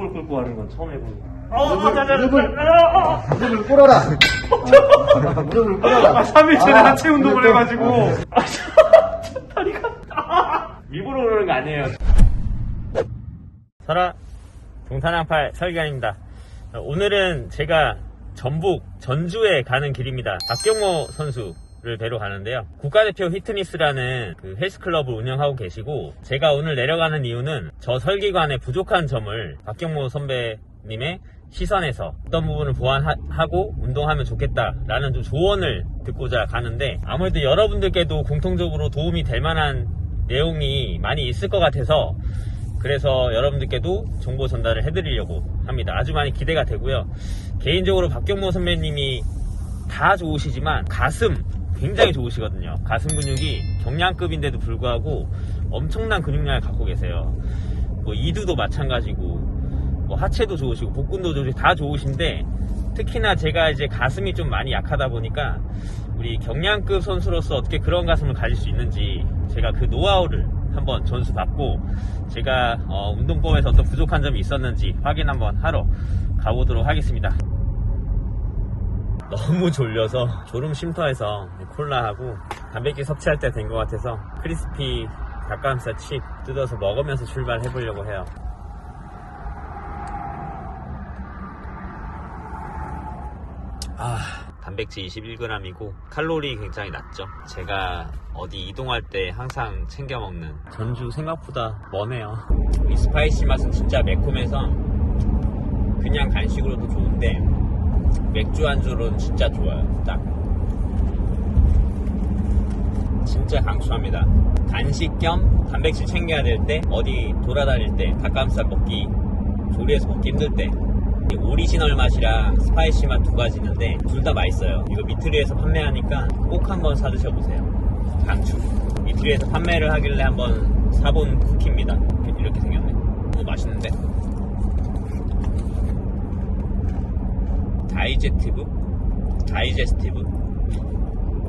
무릎을 꿇고 하는 건 처음 해보는 거야. 무릎을 꿇어라. 무릎을 꿇어라. 3일 전에 하체 운동을 그래, 또. 해가지고. 다리가. 일부러 그러는 거 아니에요. 설아, 동탄항팔 설기관입니다. 오늘은 제가 전북 전주에 가는 길입니다. 박경모 선수를 뵈러 가는데요. 국가대표 히트니스라는 그 헬스클럽을 운영하고 계시고, 제가 오늘 내려가는 이유는 저 설기관의 부족한 점을 박경모 선배님의 시선에서 어떤 부분을 보완하고 운동하면 좋겠다라는 좀 조언을 듣고자 가는데, 아무래도 여러분들께도 공통적으로 도움이 될 만한 내용이 많이 있을 것 같아서, 그래서 여러분들께도 정보 전달을 해드리려고 합니다. 아주 많이 기대가 되고요. 개인적으로 박경모 선배님이 다 좋으시지만 가슴 굉장히 좋으시거든요. 가슴 근육이 경량급인데도 불구하고 엄청난 근육량을 갖고 계세요. 뭐 이두도 마찬가지고, 뭐 하체도 좋으시고 복근도 좋으시고 다 좋으신데, 특히나 제가 이제 가슴이 좀 많이 약하다 보니까 우리 경량급 선수로서 어떻게 그런 가슴을 가질 수 있는지 제가 그 노하우를 한번 전수받고, 제가 운동법에서 어떤 부족한 점이 있었는지 확인 한번 하러 가보도록 하겠습니다. 너무 졸려서 졸음 쉼터에서 콜라하고 단백질 섭취할 때 된 것 같아서 크리스피 닭가슴살 칩 뜯어서 먹으면서 출발해 보려고 해요. 단백질 21g이고 칼로리 굉장히 낮죠. 제가 어디 이동할 때 항상 챙겨 먹는. 전주 생각보다 머네요. 이 스파이시 맛은 진짜 매콤해서 그냥 간식으로도 좋은데 맥주 안주로는 진짜 좋아요. 딱 진짜 강추합니다. 간식 겸 단백질 챙겨야 될 때, 어디 돌아다닐 때, 닭가슴살 먹기 조리해서 먹기 힘들 때, 오리지널 맛이랑 스파이시 맛 두 가지 있는데 둘 다 맛있어요. 이거 미트리에서 판매하니까 꼭 한번 사 드셔보세요. 강추. 미트리에서 판매를 하길래 한번 사본 쿠키입니다. 이렇게 생겼네. 너무 맛있는데? 다이제스티브?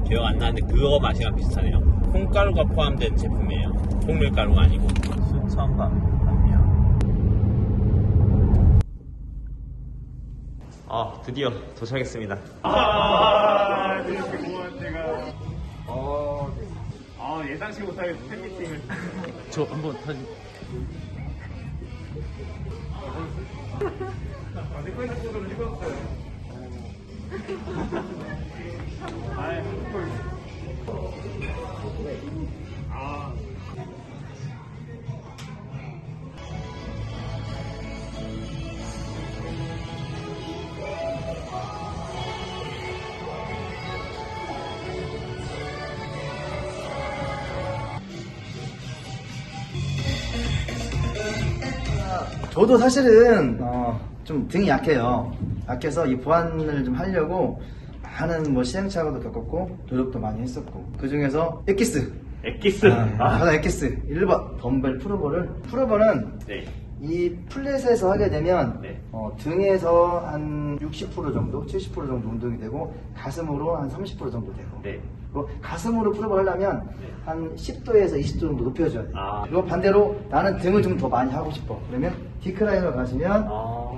기억 안 나는데 그거 맛이랑 비슷하네요. 콩가루가 포함된 제품이에요. 콩밀가루가 아니고. 순천밥. 드디어 도착했습니다. 이렇게 고마운 제가. 예상치 못하게 팬미팅을. 저 한번 사진. 내꺼 있는 코드를 입었어요. 저도 사실은 좀 등이 약해요. 약해서 이 보완을 좀 하려고 많은 뭐 시행착오도 겪었고 노력도 많이 했었고, 그 중에서 엑기스. 가장 엑기스 1번 덤벨 프로볼은 네. 이 플랫에서 하게 되면 네. 등에서 한 60% 정도, 70% 정도 운동이 되고, 가슴으로 한 30% 정도 되고. 네. 그리고 가슴으로 풀업을 하려면 네. 한 10도에서 20도 정도 높여줘야 돼요. 아. 그리고 반대로 나는 등을 좀 더 많이 하고 싶어. 그러면 디클라인으로 가시면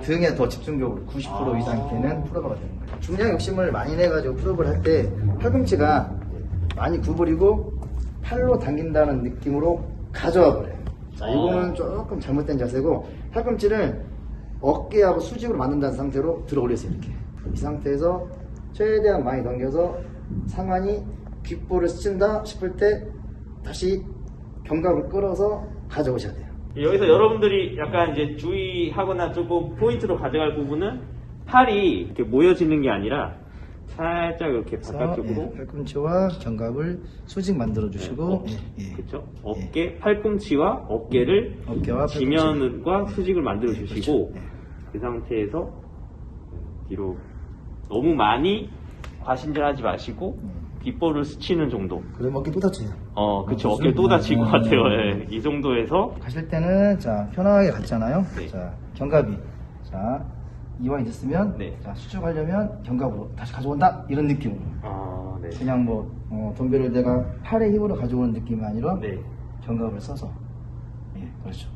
등에 더 집중적으로 90% 이상이 되는 풀업가 되는 거예요. 중량 욕심을 많이 내가지고 풀업을 할 때 팔꿈치가 많이 구부리고 팔로 당긴다는 느낌으로 가져와 버려요. 자, 이거는 조금 잘못된 자세고, 팔꿈치를 어깨하고 수직으로 만든다는 상태로 들어 올리세요. 이렇게. 이 상태에서 최대한 많이 넘겨서 상완이 귓볼을 스친다 싶을 때 다시 견갑을 끌어서 가져오셔야 돼요. 여기서 여러분들이 약간 이제 주의하거나 조금 포인트로 가져갈 부분은, 팔이 이렇게 모여지는 게 아니라 살짝 이렇게 바깥쪽으로. 팔꿈치와 견갑을 수직 만들어 주시고, 그렇죠. 어깨, 팔꿈치와 어깨를 어깨와 지면과 수직을 만들어 주시고, 그렇죠. 그 상태에서 뒤로 너무 많이 과신전하지 마시고 귓볼을 스치는 정도. 그럼 어깨 또 다쳐요. 그쵸. 어깨 또 다칠 것 같아요. 예. 이 정도에서 가실 때는 자 편하게 갔잖아요. 네. 자 견갑이 이완이 됐으면, 네. 자 수축하려면 견갑으로 다시 가져온다, 이런 느낌으로. 네. 그냥 뭐 덤벨을 내가 팔의 힘으로 가져오는 느낌이 아니라 네. 견갑을 써서. 그렇죠.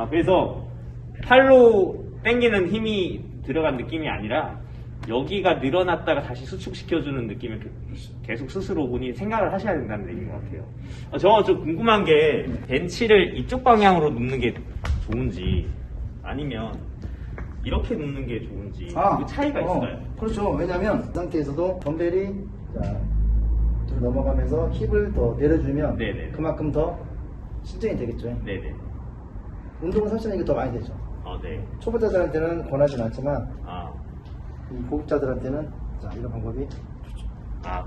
그래서 팔로 당기는 힘이 들어간 느낌이 아니라 여기가 늘어났다가 다시 수축시켜주는 느낌을 계속 스스로 본인이 생각을 하셔야 된다는 얘기인 것 같아요. 저 좀 궁금한 게 벤치를 이쪽 방향으로 눕는 게 좋은지 아니면 이렇게 눕는 게 좋은지 그 차이가 있어요. 그렇죠. 왜냐면 이 상태에서도 덤벨이 뒤로 넘어가면서 힙을 더 내려주면 네네. 그만큼 더 신전이 되겠죠. 네네. 운동은 사실은 이게 더 많이 되죠. 네. 초보자들한테는 권하진 않지만 아, 이 고급자들한테는 이런 방법이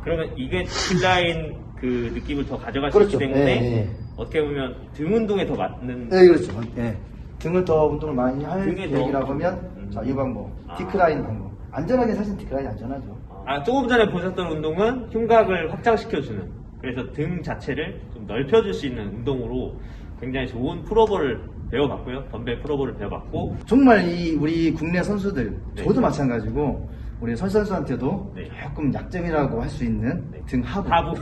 그러면 이게 딜라인 그 느낌을 더 가져갈 수 그렇죠. 있기 때문에 네. 어떻게 보면 등 운동에 더 맞는. 네, 그렇죠. 네. 등을 더 운동을 많이 할 등에 더. 계획이라고 하면 이 방법, 디크라인 방법. 안전하게 사실 디크라인 안전하죠. 조금 전에 보셨던 운동은 흉곽을 확장시켜주는, 그래서 등 자체를 좀 넓혀줄 수 있는 운동으로 굉장히 좋은 풀업을 배워봤고요. 덤벨 풀업을 배워봤고. 정말 우리 국내 선수들, 네. 저도 마찬가지고 우리 선수한테도 네. 조금 약점이라고 할 수 있는 네. 등 하부. 하부.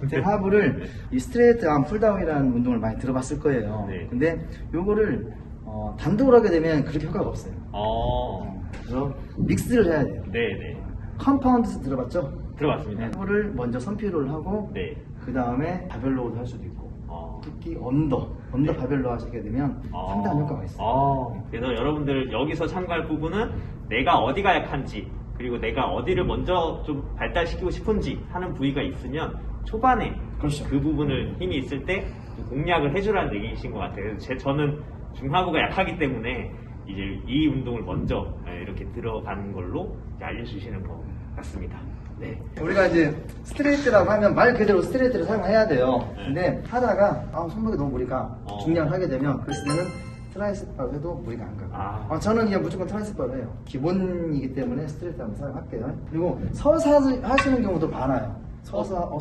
등 하부를 이 스트레이트 암 풀다운이라는 운동을 많이 들어봤을 거예요. 네. 근데 요거를 단독으로 하게 되면 그렇게 효과가 없어요. 그래서 믹스를 해야 돼요. 네네. 컴파운드 들어봤죠? 들어봤습니다. 하부를 먼저 선피로를 하고 네. 그 다음에 바벨로우도 할 수도 있고 특히 언더 바벨로 하시게 되면 상당한 효과가 있어요. 그래서 여러분들 여기서 참고할 부분은 내가 어디가 약한지, 그리고 내가 어디를 먼저 좀 발달시키고 싶은지 하는 부위가 있으면 초반에 그렇죠. 그 부분을 힘이 있을 때 공략을 해주라는 얘기이신 것 같아요. 그래서 저는 중하부가 약하기 때문에 이제 이 운동을 먼저 이렇게 들어가는 걸로 이제 알려주시는 것 같습니다. 네. 우리가 이제 스트레이트라고 하면 말 그대로 스트레이트를 사용해야 돼요. 네. 근데 하다가 손목이 너무 무리가 중량을 하게 되면 그랬을 때는 트라이셉바로 해도 무리가 안 가고 저는 그냥 무조건 트라이셉바로 해요. 기본이기 때문에 스트레이트 한번 사용할게요. 그리고 서서 하시는 경우도 많아요.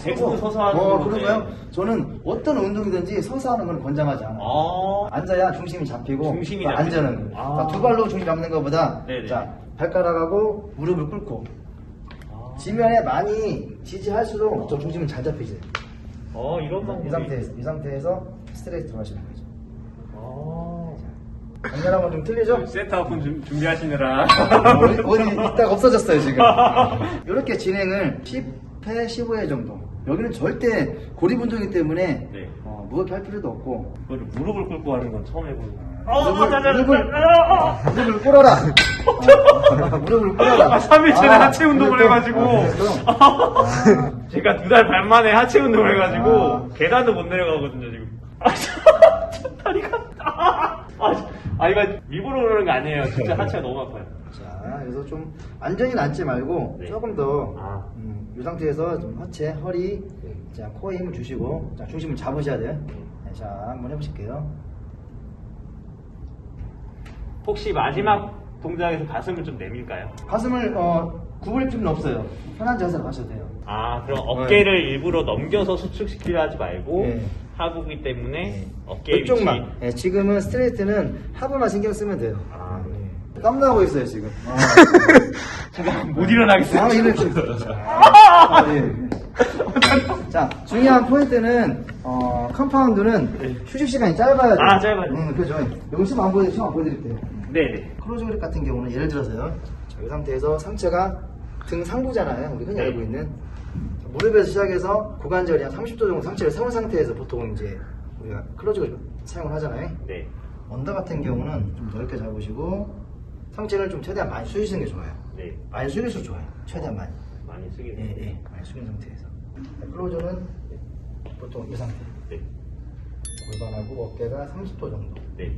대부분 서서 하는 경우도 그런가요? 저는 어떤 운동이든지 서서 하는 건 권장하지 않아요. 앉아야 중심이 잡히고 중심이 안전한 거예요. 두 발로 중심 잡는 것보다 네네. 발가락하고 무릎을 꿇고 지면에 많이 지지할수록 저 중심은 잘 잡히죠. 이런 방법이. 이 상태에서 스트레이트로 하시는 거죠. 강렬한 좀 틀리죠? 세트아웃 준비하시느라. 어디 있다가 없어졌어요 지금. 이렇게 진행을 10회, 15회 정도. 여기는 절대 고립 운동이기 때문에 네. 무겁게 할 필요도 없고 그거를 무릎을 꿇고 하는 건 처음 해보는 무릎을 꿇어라. 무릎을 꿇어라. 3일 전에 하체 운동을 해가지고. 제가 2달 반 만에 하체 운동을 해가지고 계단도 못 내려가거든요 지금. 다리가 이거 일부러 그러는 거 아니에요. 진짜 하체가 너무 아파요. 자, 그래서 좀 완전히 앉지 말고 네. 조금 더 이 상태에서 좀 하체, 허리, 자, 코에 힘을 주시고 자, 중심을 잡으셔야 돼요. 네, 자, 한번 해보실게요. 혹시 마지막 동작에서 가슴을 좀 내밀까요? 가슴을 구부릴 필요는 없어요. 편한 자세로 하셔도 돼요. 그럼 어깨를 일부러 넘겨서 수축시키려 하지 말고 네. 하부기 때문에 어깨 위치. 이쪽만. 네, 지금은 스트레이트는 하부만 신경 쓰면 돼요. 땀나고 있어요 지금. 잠깐 못 일어나겠어요. 이렇게. 자, 중요한 포인트는 컴파운드는 휴식 시간이 짧아야 돼요. 짧아요. 그죠. 여기 시험 안 보여드릴게요. 네네. 클로즈 그립 같은 경우는 예를 들어서요. 자, 이 상태에서 상체가 등 상부잖아요. 우리 흔히 알고 있는. 자, 무릎에서 시작해서 고관절이 한 30도 정도 상체를 세운 상태에서 보통 이제 우리가 클로즈 그립 사용을 하잖아요. 네. 언더 같은 경우는 좀 넓게 잡으시고 상체를 좀 최대한 많이 숙이시는 게 좋아요. 네. 많이 숙일수록 좋아요. 최대한 많이. 많이 숙이네. 예, 많이 숙인 상태에서. 클로즈는 보통 이 상태. 네. 골반하고 어깨가 30도 정도. 네.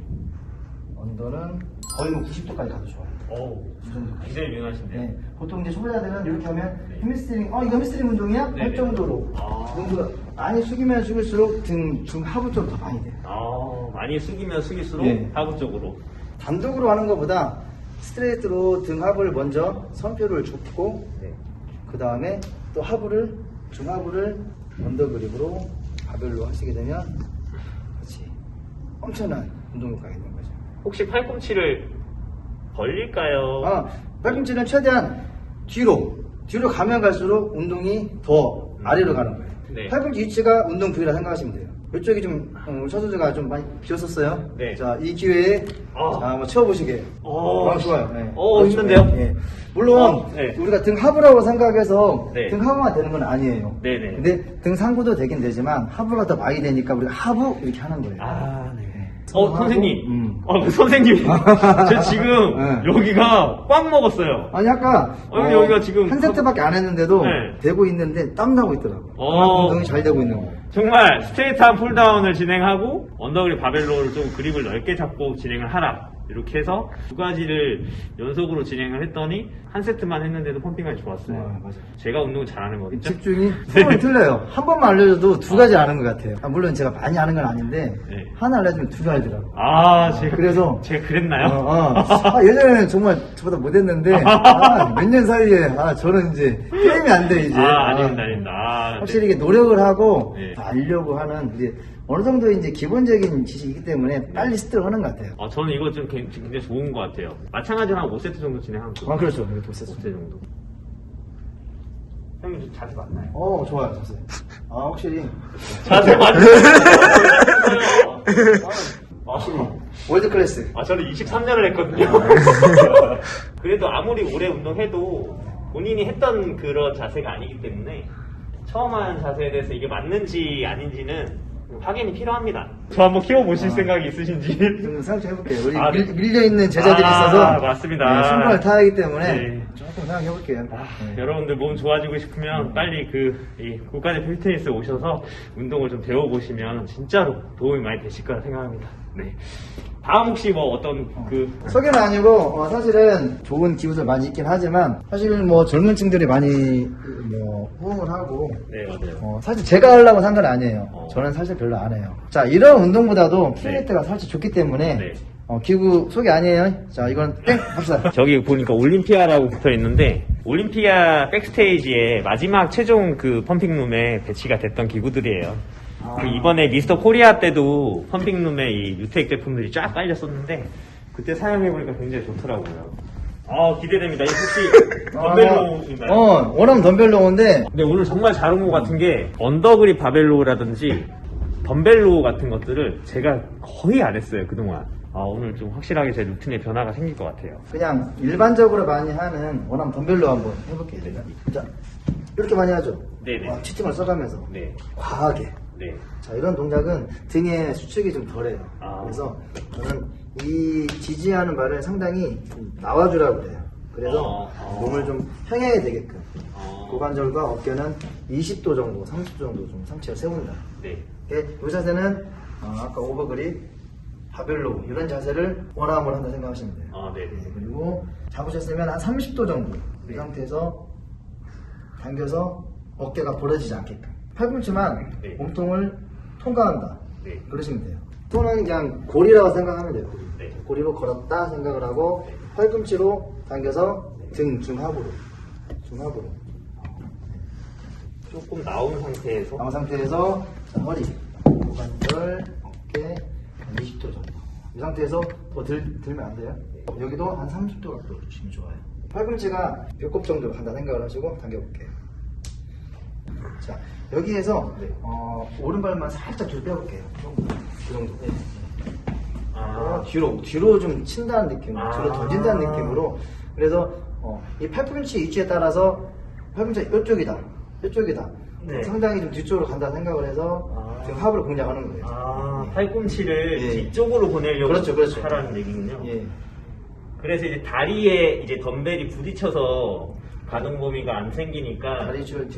언더는 거의 90도까지 가도 좋아요. 이 정도까지. 굉장히 유연하신데요. 네. 보통 이제 초보자들은 이렇게 하면 햄스트링, 이거 햄스트링 운동이야? 네. 할 정도로. 정도가 많이 숙이면 숙일수록 등 중하부 쪽으로 더 많이 돼요. 많이 숙이면 숙일수록 네. 하부 쪽으로. 단독으로 하는 것보다 스트레이트로 등 하부를 먼저 선표를 줍고 네. 그 다음에 또 하부를 중하부를 언더 그립으로 바벨로 하시게 되면 그렇지 엄청난 운동 효과가 있는 거죠. 혹시 팔꿈치를 벌릴까요? 팔꿈치는 최대한 뒤로 가면 갈수록 운동이 더 아래로 가는 거예요. 네. 팔꿈치 위치가 운동 부위라 생각하시면 돼요. 이쪽이 좀 셔츠가 좀 많이 비었었어요. 네. 자, 이 기회에 자, 한번 채워보시게. 좋아요. 네. 힘든데요? 예. 물론 네. 우리가 등 하부라고 생각해서 네. 등 하부만 되는 건 아니에요. 네네. 근데 등 상부도 되긴 되지만 하부가 더 많이 되니까 우리가 하부 이렇게 하는 거예요. 네. 하고, 선생님. 선생님. 저 지금 네. 여기가 꽉 먹었어요. 아니 아까 여기가 지금 한 세트밖에 안 했는데도 네. 되고 있는데 땀 나고 있더라고. 어. 운동이 잘 되고 있는 거예요. 정말 스트레이트한 풀다운을 진행하고 언더그립 바벨로를 좀 그립을 넓게 잡고 진행을 하라. 이렇게 해서 두 가지를 연속으로 진행을 했더니 한 세트만 했는데도 펌핑감이 좋았어요. 맞아요. 제가 운동을 잘하는 거겠죠? 집중이 처음에 틀려요. 한 번만 알려줘도 두 가지 아는 것 같아요. 물론 제가 많이 아는 건 아닌데 네. 하나 알려주면 두 개 알더라고. 그래서 제가 그랬나요? 예전에는 정말 저보다 못했는데 몇 년 사이에 저는 이제 게임이 안 돼 이제. 아닙니다. 확실히 이게 노력을 하고 네. 더 알려고 하는 이제 어느 정도 이제 기본적인 지식이기 때문에 빨리 습득을 하는 것 같아요. 저는 이거 좀 굉장히 좋은 것 같아요. 마찬가지로 한 5세트 정도 진행한 거. 그렇죠. 이렇게 보세요. 5세트 정도. 형님 좀 자세 맞나요? 좋아요, 자세. 확실히. 자세 맞나요? 월드 클래스. 저는 23년을 했거든요. 그래도 아무리 오래 운동해도 본인이 했던 그런 자세가 아니기 때문에 처음 하는 자세에 대해서 이게 맞는지 아닌지는 확인이 필요합니다. 저 한번 키워보실 생각이 있으신지. 좀 생각해볼게요. 우리 네. 밀려있는 제자들이 있어서. 맞습니다. 신발을 타야하기 때문에 네. 조금 생각해볼게요. 여러분들 몸 좋아지고 싶으면 빨리 이 국가대표 피트니스 오셔서 운동을 좀 배워보시면 진짜로 도움이 많이 되실 거라 생각합니다. 네. 다음 혹시 어떤 소개는 아니고 사실은 좋은 기구들 많이 있긴 하지만 사실 젊은 층들이 많이 호응을 하고 네, 맞아요. 사실 제가 하려고 산 건 아니에요. 저는 사실 별로 안 해요. 자, 이런 운동보다도 플레이트가 사실 좋기 때문에 네. 기구 소개 아니에요. 자, 이건 땡 합시다. 저기 보니까 올림피아라고 붙어 있는데 올림피아 백스테이지에 마지막 최종 그 펌핑룸에 배치가 됐던 기구들이에요. 이번에 미스터 코리아 때도 펌핑룸에 이 뉴텍 제품들이 쫙 깔렸었는데 그때 사용해보니까 굉장히 좋더라고요. 기대됩니다. 이거 혹시 덤벨로인가요? 원하면 덤벨로우인데 근데 오늘 정말 잘 온 것 같은 게 언더그립 바벨로라든지 덤벨로 같은 것들을 제가 거의 안 했어요 그동안. 오늘 좀 확실하게 제 루틴에 변화가 생길 것 같아요. 그냥 일반적으로 많이 하는 원하면 덤벨로 한번 해볼게요. 제가. 자, 이렇게 많이 하죠. 네네. 치팅을 써가면서 네. 과하게. 네. 자, 이런 동작은 등의 수축이 좀 덜해요. 그래서 저는 이 지지하는 말을 상당히 좀 나와주라고 그래요. 그래서 몸을 좀 평행하게 되게끔 고관절과 어깨는 20도 정도, 30도 정도 좀 상체를 세운다. 네. 이 자세는 아까 오버그립, 바벨로 이런 자세를 원암을 한다 생각하시면 돼요. 네. 그리고 잡으셨으면 한 30도 정도 이 상태에서 당겨서 어깨가 벌어지지 않게끔 팔꿈치만 네. 몸통을 통과한다. 네. 그러시면 돼요. 손은 그냥 고리라고 생각하면 돼요. 고리. 네. 고리로 걸었다 생각을 하고 팔꿈치로 당겨서 등 중하부로 조금 나온 상태에서 나온 상태에서 자, 허리, 고관절, 어깨 한 20도 정도. 이 상태에서 더 들면 안 돼요. 여기도 한 30도 각도로 주시면 좋아요. 팔꿈치가 배꼽 정도로 간다 생각을 하시고 당겨볼게요. 자, 여기에서 오른발만 살짝 뒤로 빼볼게요. 그 정도. 네. 뒤로 좀 친다는 느낌, 뒤로 던진다는 느낌으로. 그래서 이 팔꿈치 위치에 따라서 팔꿈치가 이쪽이다. 네. 상당히 좀 뒤쪽으로 간다는 생각을 해서 지금 하부를 공략하는 거예요. 팔꿈치를 예. 뒤쪽으로 보내려고 그렇죠. 하라는 얘기군요. 예. 그래서 이제 다리에 이제 덤벨이 부딪혀서 가동 범위가 안 생기니까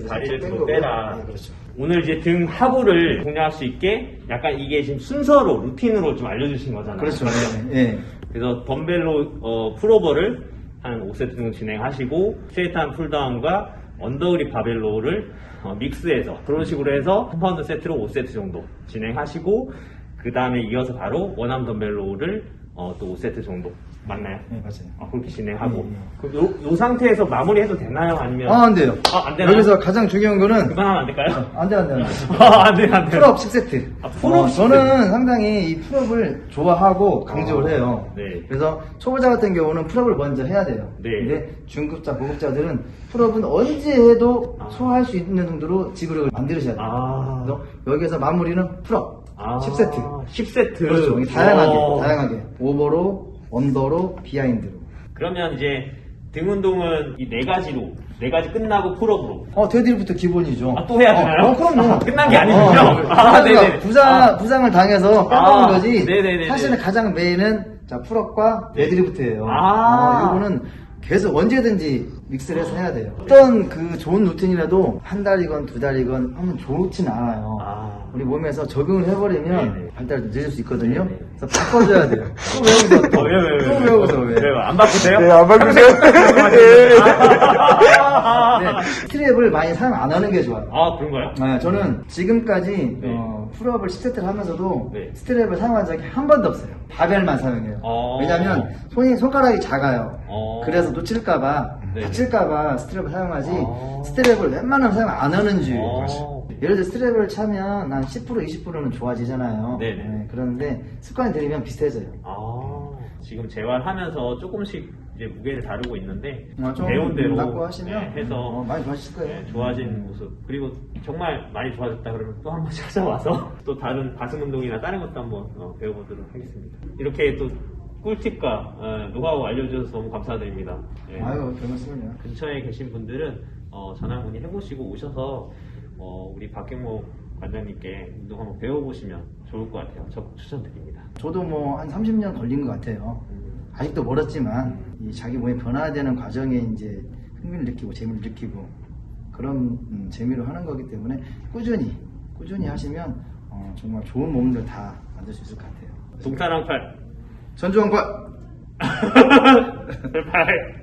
다리를 뒤로 빼라. 네, 그렇죠. 오늘 이제 등 하부를 공략할 수 있게 약간 이게 지금 순서로 루틴으로 좀 알려주신 거잖아요. 그렇죠. 예. 그래서 덤벨로 풀오버를 한 5세트 정도 진행하시고 스트레이트한 풀다운과 언더그립 바벨로를 믹스해서 그런 식으로 해서 컴파운드 세트로 5세트 정도 진행하시고 그 다음에 이어서 바로 원암 덤벨로를 또 5세트 정도 맞나요? 네, 맞아요. 그렇게 진행하고 그럼 요 상태에서 마무리해도 되나요? 아니면 안 돼요. 안 되나요? 여기서 가장 중요한 거는 그만하면 안 될까요? 안 돼. 안 돼요. 풀업 10세트. 풀업 10세트. 저는 상당히 이 풀업을 좋아하고 강조를 해요. 네. 그래서 초보자 같은 경우는 풀업을 먼저 해야 돼요. 네. 근데 중급자, 고급자들은 풀업은 언제 해도 소화할 수 있는 정도로 지구력을 만들으셔야 돼요. 그래서 여기에서 마무리는 풀업. 10세트. 10세트. 그렇죠. 이게 다양하게. 오버로, 언더로, 비하인드로. 그러면 이제 등 운동은 이 4가지로, 4가지 끝나고 풀업으로. 데드리프트 기본이죠. 또 해야 되나요? 그럼요. 끝난 게 아니군요. 네네. 부상을 당해서 빼먹은 거지. 네네네. 사실은 가장 메인은 풀업과 데드리프트예요. 아. 이거는 계속 언제든지 믹스를 해서 해야 돼요. 어떤 그 좋은 루틴이라도 한 달이건 2달이건 하면 좋진 않아요. 우리 몸에서 적응을 해버리면 네네. 발달이 늦을 수 있거든요. 네네. 그래서 바꿔줘야 돼요. 또 외우면서 또. 또 외우면서 왜? 왜요? 안 바꾸세요? 네, 안 바꾸세요? 스트랩을 많이 사용 안 하는 게 좋아요. 그런가요? 네, 저는 지금까지 네. 풀업을 10세트를 하면서도 네. 스트랩을 사용한 적이 한 번도 없어요. 바벨만 사용해요. 왜냐면 손가락이 작아요. 그래서 놓칠까봐, 네. 다칠까봐 스트랩을 사용하지, 스트랩을 웬만하면 사용 안 하는 줄. 어. 예를 들어 스트랩을 차면 한 10%, 20%는 좋아지잖아요. 네네. 네, 그런데 습관이 들이면 비슷해져요. 지금 재활하면서 조금씩 이제 무게를 다루고 있는데 좀 배운 대로 갖고 하시면 해서 많이 좋아지실 거예요. 좋아진 모습, 그리고 정말 많이 좋아졌다 그러면 또 한번 찾아와서 또 다른 가슴 운동이나 다른 것도 한번 배워보도록 하겠습니다. 이렇게 또 꿀팁과 노하우 알려주셔서 너무 감사드립니다. 예. 아유, 별 말씀을요. 근처에 계신 분들은 전화 문의해보시고 오셔서 우리 박경모 관장님께 운동 한번 배워보시면 좋을 것 같아요. 적극 추천드립니다. 저도 뭐 한 30년 걸린 것 같아요. 아직도 멀었지만 이 자기 몸이 변화되는 과정에 이제 흥미를 느끼고 재미를 느끼고 그런 재미로 하는 거기 때문에 꾸준히 하시면 정말 좋은 몸들 다 만들 수 있을 것 같아요. 동탄왕팔 전주왕팔 팔